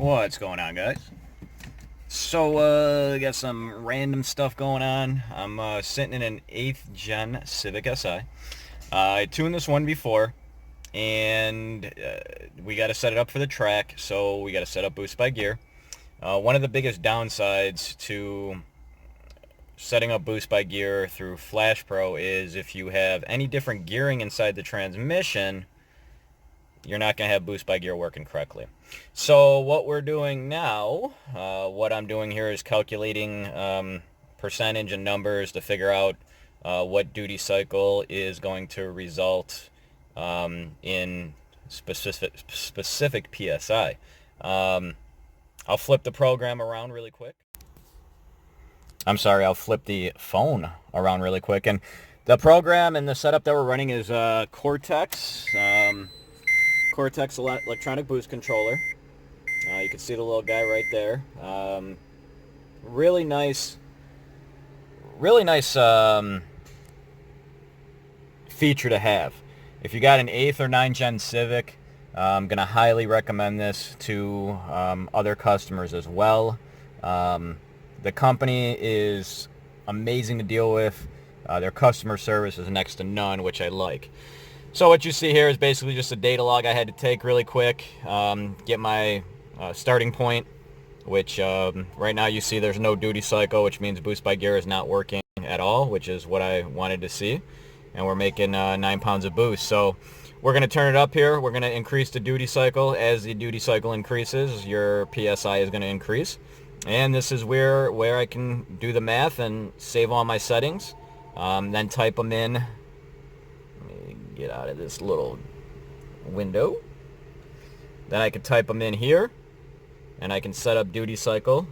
What's going on, guys? So, I got some random stuff going on. I'm sitting in an 8th gen Civic Si. I tuned this one before, and we got to set it up for the track, so we got to set up boost by gear. One of the biggest downsides to setting up boost by gear through Flash Pro is if you have any different gearing inside the transmission, you're not going to have boost by gear working correctly. So what we're doing now, what I'm doing here is calculating percentage and numbers to figure out what duty cycle is going to result in specific PSI. I'll flip the program around really quick. I'm sorry, I'll flip the phone around really quick. And the program and the setup that we're running is Cortex. Cortex electronic boost controller. You can see the little guy right there. Really nice feature to have. If you got an 8th or 9th gen Civic, I'm going to highly recommend this to other customers as well. The company is amazing to deal with. Their customer service is next to none, which I like. So what you see here is basically just a data log I had to take really quick, get my starting point, which right now you see there's no duty cycle, which means boost by gear is not working at all, which is what I wanted to see. And we're making 9 pounds of boost. So we're going to turn it up here. We're going to increase the duty cycle. As the duty cycle increases, your PSI is going to increase. And this is where I can do the math and save all my settings, then type them in. Get out of this little window. Then I can type them in here, and I can set up duty cycle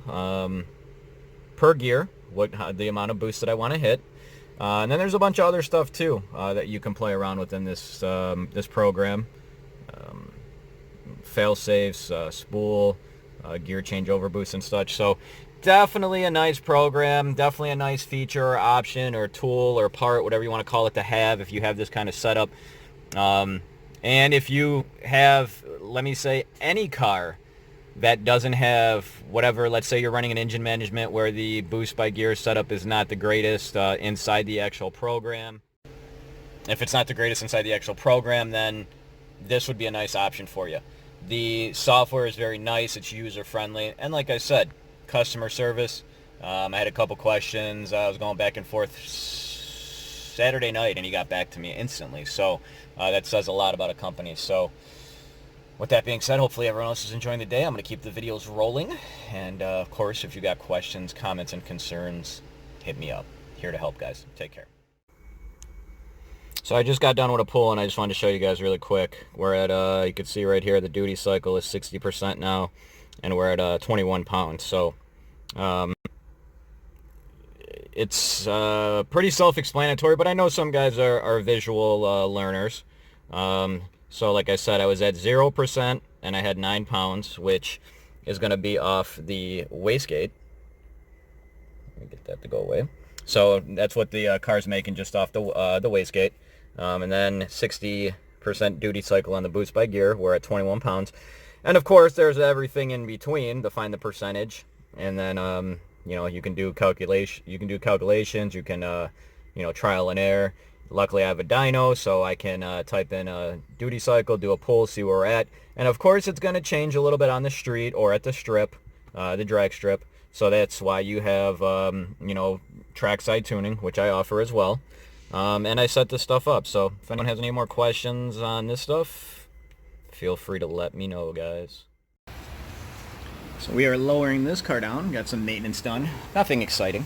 per gear, the amount of boost that I want to hit. And then there's a bunch of other stuff too that you can play around within this this program. Fail safes, spool, gear changeover boost and such. So definitely a nice program, definitely a nice feature or option or tool or part, whatever you want to call it, to have if you have this kind of setup. And if you have, let me say, any car that doesn't have whatever, let's say you're running an engine management where the boost by gear setup is not the greatest inside the actual program. If it's not the greatest inside the actual program, then this would be a nice option for you. The software is very nice, it's user friendly, and like I said, customer service. I had a couple questions. I was going back and forth Saturday night, and he got back to me instantly. So that says a lot about a company. So with that being said, hopefully everyone else is enjoying the day. I'm going to keep the videos rolling. And of course, if you got questions, comments, and concerns, hit me up. Here to help, guys. Take care. So I just got done with a pull, and I just wanted to show you guys really quick. We're at, you can see right here, the duty cycle is 60% now. And we're at 21 pounds. So it's pretty self-explanatory, but I know some guys are visual learners. So like I said, I was at 0% and I had 9 pounds, which is going to be off the wastegate. Let me get that to go away. So that's what the car's making, just off the wastegate. And then 60% duty cycle on the boost by gear. We're at 21 pounds. And of course, there's everything in between to find the percentage, and then you know, you can do calculations. You can you know, trial and error. Luckily, I have a dyno, so I can type in a duty cycle, do a pull, see where we're at, and of course, it's going to change a little bit on the street or at the strip, the drag strip. So that's why you have you know, trackside tuning, which I offer as well. And I set this stuff up. So if anyone has any more questions on this stuff, feel free to let me know, guys. So we are lowering this car down. Got some maintenance done. Nothing exciting.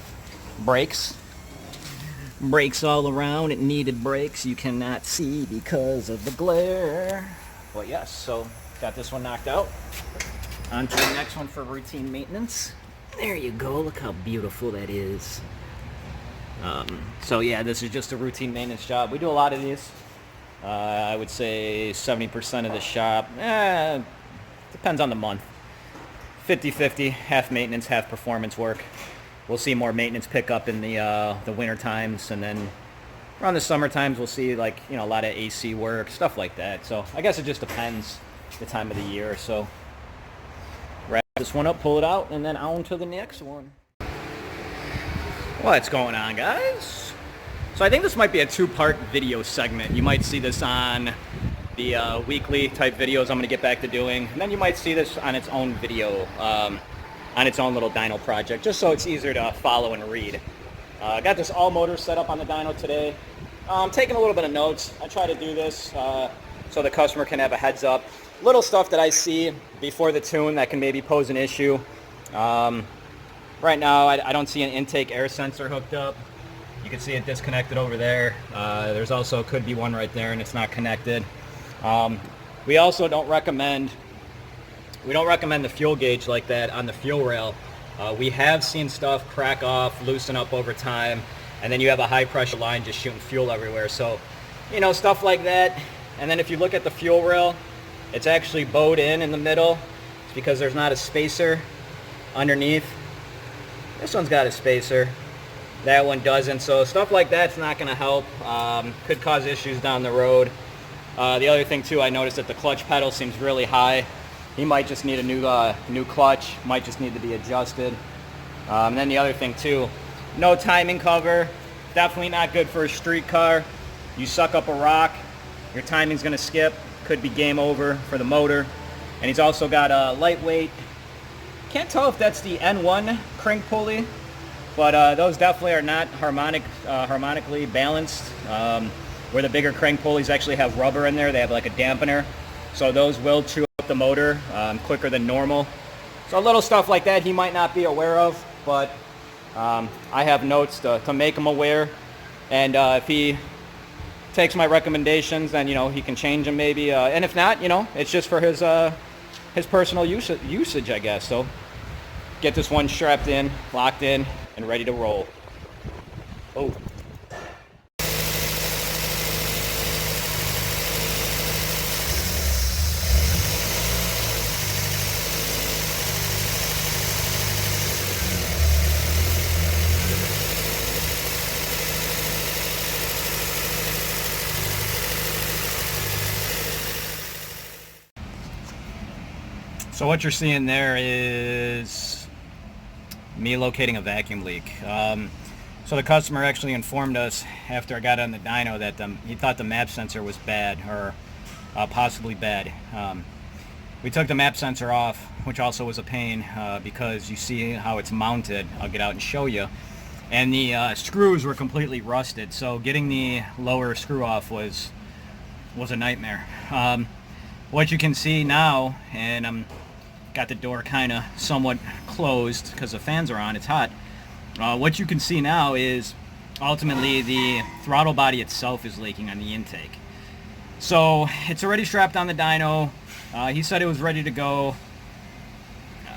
Brakes. Brakes all around. It needed brakes. You cannot see because of the glare. But yes, so got this one knocked out. On to the next one for routine maintenance. There you go. Look how beautiful that is. So yeah, this is just a routine maintenance job. We do a lot of these. I would say 70% of the shop, depends on the month. 50-50, half maintenance, half performance work. We'll see more maintenance pick up in the winter times, and then around the summer times we'll see, like, you know, a lot of AC work, stuff like that. So I guess it just depends the time of the year. So this one up, pull it out, and then on to the next one. What's going on, guys? So I think this might be a two-part video segment. You might see this on the weekly type videos I'm going to get back to doing, and then you might see this on its own video, on its own little dyno project, just so it's easier to follow and read. I got this all motor set up on the dyno today. I'm taking a little bit of notes. I try to do this so the customer can have a heads up. Little stuff that I see before the tune that can maybe pose an issue. Right now I don't see an intake air sensor hooked up. You can see it disconnected over there. There's also could be one right there and it's not connected. We also don't recommend the fuel gauge like that on the fuel rail. We have seen stuff crack off, loosen up over time, and then you have a high pressure line just shooting fuel everywhere. So, you know, stuff like that. And then if you look at the fuel rail, it's actually bowed in the middle. It's because there's not a spacer underneath. This one's got a spacer. That one doesn't. So stuff like that's not going to help. Could cause issues down the road. The other thing too, I noticed that the clutch pedal seems really high. He might just need a new clutch, might just need to be adjusted. And then the other thing too, no timing cover, definitely not good for a street car. You suck up a rock, your timing's gonna skip, could be game over for the motor. And he's also got a lightweight, can't tell if that's the N1 crank pulley, but those definitely are not harmonically balanced. Where the bigger crank pulleys actually have rubber in there, they have like a dampener. So those will chew up the motor quicker than normal. So little stuff like that he might not be aware of, but I have notes to make him aware. And if he takes my recommendations, then, you know, he can change them maybe. And if not, you know, it's just for his personal usage, I guess. So get this one strapped in, locked in, and ready to roll. Oh. So what you're seeing there is me locating a vacuum leak. So the customer actually informed us after I got on the dyno that he thought the map sensor was bad, or possibly bad. We took the map sensor off, which also was a pain because you see how it's mounted. I'll get out and show you. And the screws were completely rusted, so getting the lower screw off was a nightmare. What you can see now, and I'm got the door kind of somewhat closed because the fans are on, it's hot. What you can see now is ultimately the throttle body itself is leaking on the intake. So it's already strapped on the dyno. He said it was ready to go.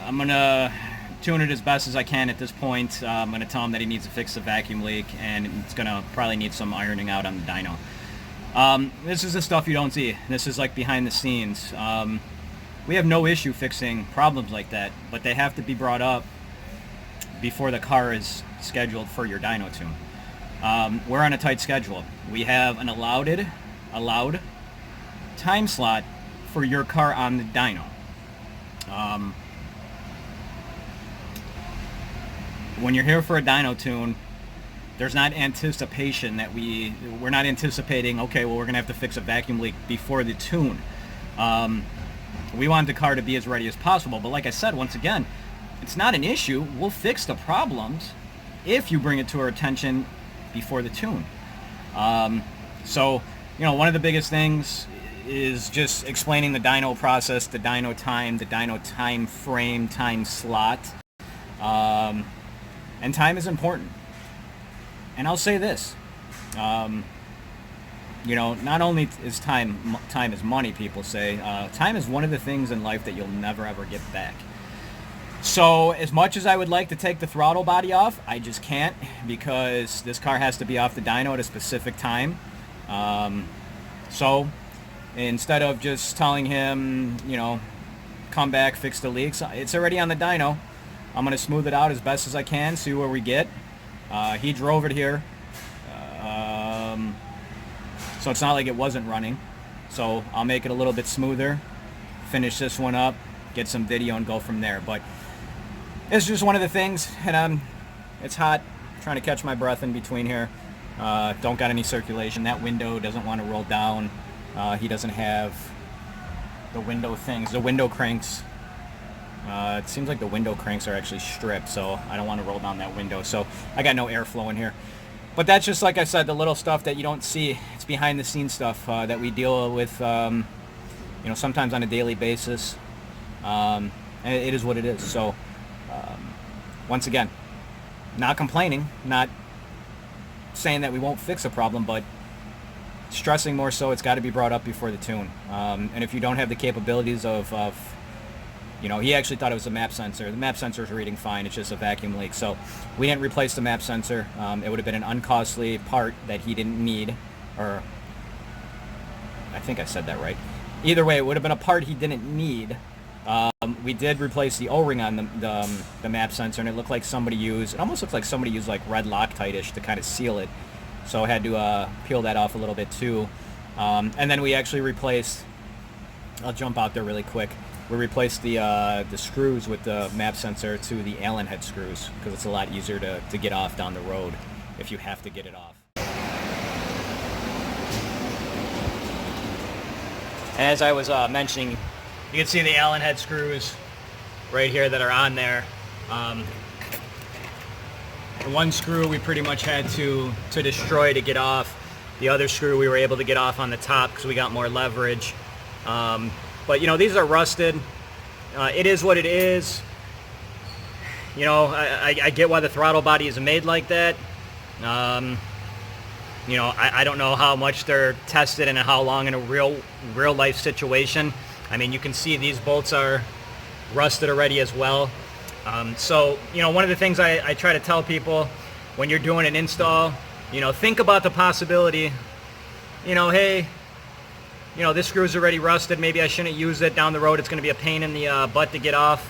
I'm gonna tune it as best as I can at this point. I'm gonna tell him that he needs to fix the vacuum leak, and it's gonna probably need some ironing out on the dyno. This is the stuff you don't see. This is like behind the scenes. We have no issue fixing problems like that, but they have to be brought up before the car is scheduled for your dyno tune. We're on a tight schedule. We have an allowed time slot for your car on the dyno. When you're here for a dyno tune, there's not anticipation that we're not anticipating, okay, well, we're gonna have to fix a vacuum leak before the tune. We want the car to be as ready as possible, but like I said, once again, it's not an issue. We'll fix the problems if you bring it to our attention before the tune. So, you know, one of the biggest things is just explaining the dyno process, the dyno time frame, time slot. And time is important. And I'll say this, you know, not only is time is money, people say, time is one of the things in life that you'll never ever get back. So as much as I would like to take the throttle body off, I just can't, because this car has to be off the dyno at a specific time. So instead of just telling him, you know, come back, fix the leaks, it's already on the dyno. I'm going to smooth it out as best as I can, see where we get. He drove it here, so it's not like it wasn't running. So I'll make it a little bit smoother, finish this one up, get some video and go from there. But it's just one of the things, and it's hot. Trying to catch my breath in between here. Don't got any circulation. That window doesn't want to roll down. He doesn't have the window things. The window cranks. It seems like the window cranks are actually stripped, so I don't want to roll down that window. So I got no airflow in here. But that's just, like I said, the little stuff that you don't see. It's behind the scenes stuff that we deal with, sometimes on a daily basis. And it is what it is. So once again, not complaining, not saying that we won't fix a problem, but stressing more so it's got to be brought up before the tune. And if you don't have the capabilities of he actually thought it was a map sensor. The map sensor is reading fine. It's just a vacuum leak. So we didn't replace the map sensor. It would have been an uncostly part that he didn't need, or I think I said that right. Either way, it would have been a part he didn't need. We did replace the O-ring on the map sensor, and it looked like it almost looked like somebody used like red Loctite-ish to kind of seal it. So I had to peel that off a little bit too. And then we actually replaced, I'll jump out there really quick. We replaced the screws with the map sensor to the Allen head screws, because it's a lot easier to get off down the road if you have to get it off. As I was mentioning, you can see the Allen head screws right here that are on there. The one screw we pretty much had to destroy to get off. The other screw we were able to get off on the top because we got more leverage. But these are rusted. It is what it is. I get why the throttle body is made like that. I don't know how much they're tested and how long in a real life situation. I mean, you can see these bolts are rusted already as well. So one of the things I try to tell people when you're doing an install, think about the possibility, hey, this screw's already rusted. Maybe I shouldn't use it down the road. It's going to be a pain in the butt to get off.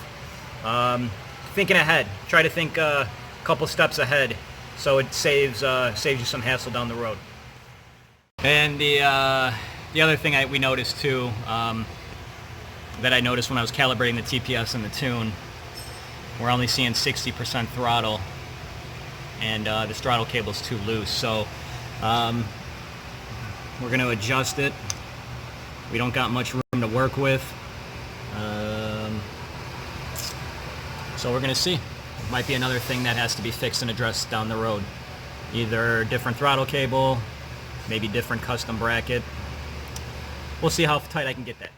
Thinking ahead. Try to think a couple steps ahead, so it saves you some hassle down the road. And the other thing we noticed too, that I noticed when I was calibrating the TPS and the tune, we're only seeing 60% throttle, and this throttle cable is too loose. So we're going to adjust it. We don't got much room to work with, so we're gonna see. Might be another thing that has to be fixed and addressed down the road. Either different throttle cable, maybe different custom bracket. We'll see how tight I can get that.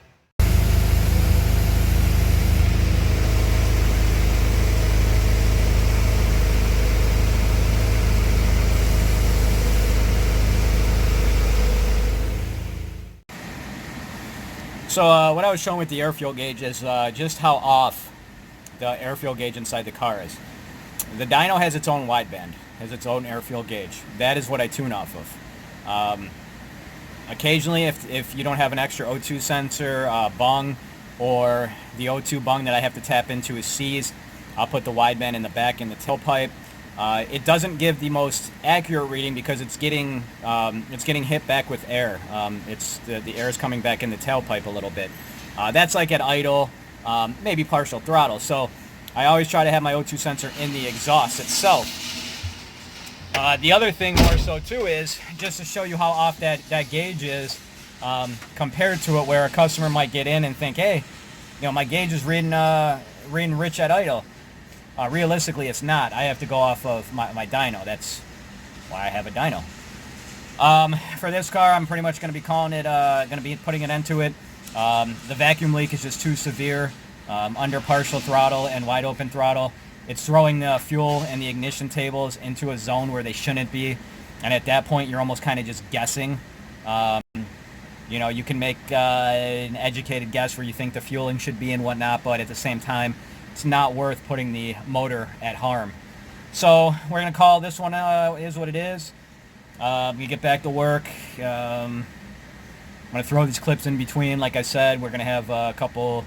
So what I was showing with the air fuel gauge is just how off the air fuel gauge inside the car is. The dyno has its own wideband, has its own air fuel gauge. That is what I tune off of. Occasionally, if you don't have an extra O2 sensor bung, or the O2 bung that I have to tap into is seized, I'll put the wideband in the back in the tailpipe. It doesn't give the most accurate reading because it's getting hit back with air. It's the air is coming back in the tailpipe a little bit. That's like at idle, maybe partial throttle. So I always try to have my O2 sensor in the exhaust itself. The other thing more so too is just to show you how off that gauge is compared to it, where a customer might get in and think, hey, my gauge is reading rich at idle. Realistically, it's not. I have to go off of my dyno. That's why I have a dyno. For this car, I'm pretty much going to be putting an end to it. The vacuum leak is just too severe under partial throttle and wide open throttle. It's throwing the fuel and the ignition tables into a zone where they shouldn't be. And at that point, you're almost kind of just guessing. You can make an educated guess where you think the fueling should be and whatnot, but at the same time, it's not worth putting the motor at harm. So we're going to call this one is what it is. We get back to work. I'm going to throw these clips in between. Like I said, we're going to have a couple,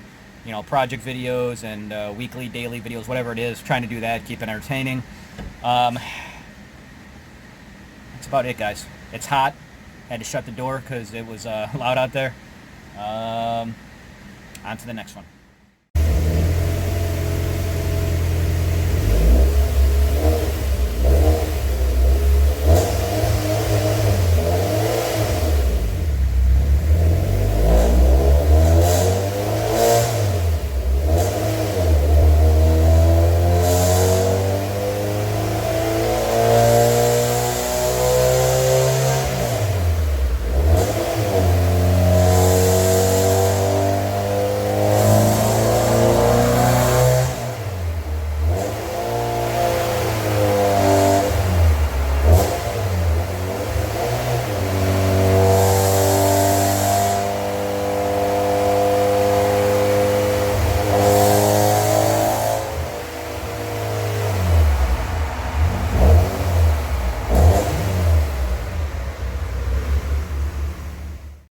project videos and weekly, daily videos, whatever it is. Trying to do that, keep it entertaining. That's about it, guys. It's hot. Had to shut the door because it was loud out there. On to the next one.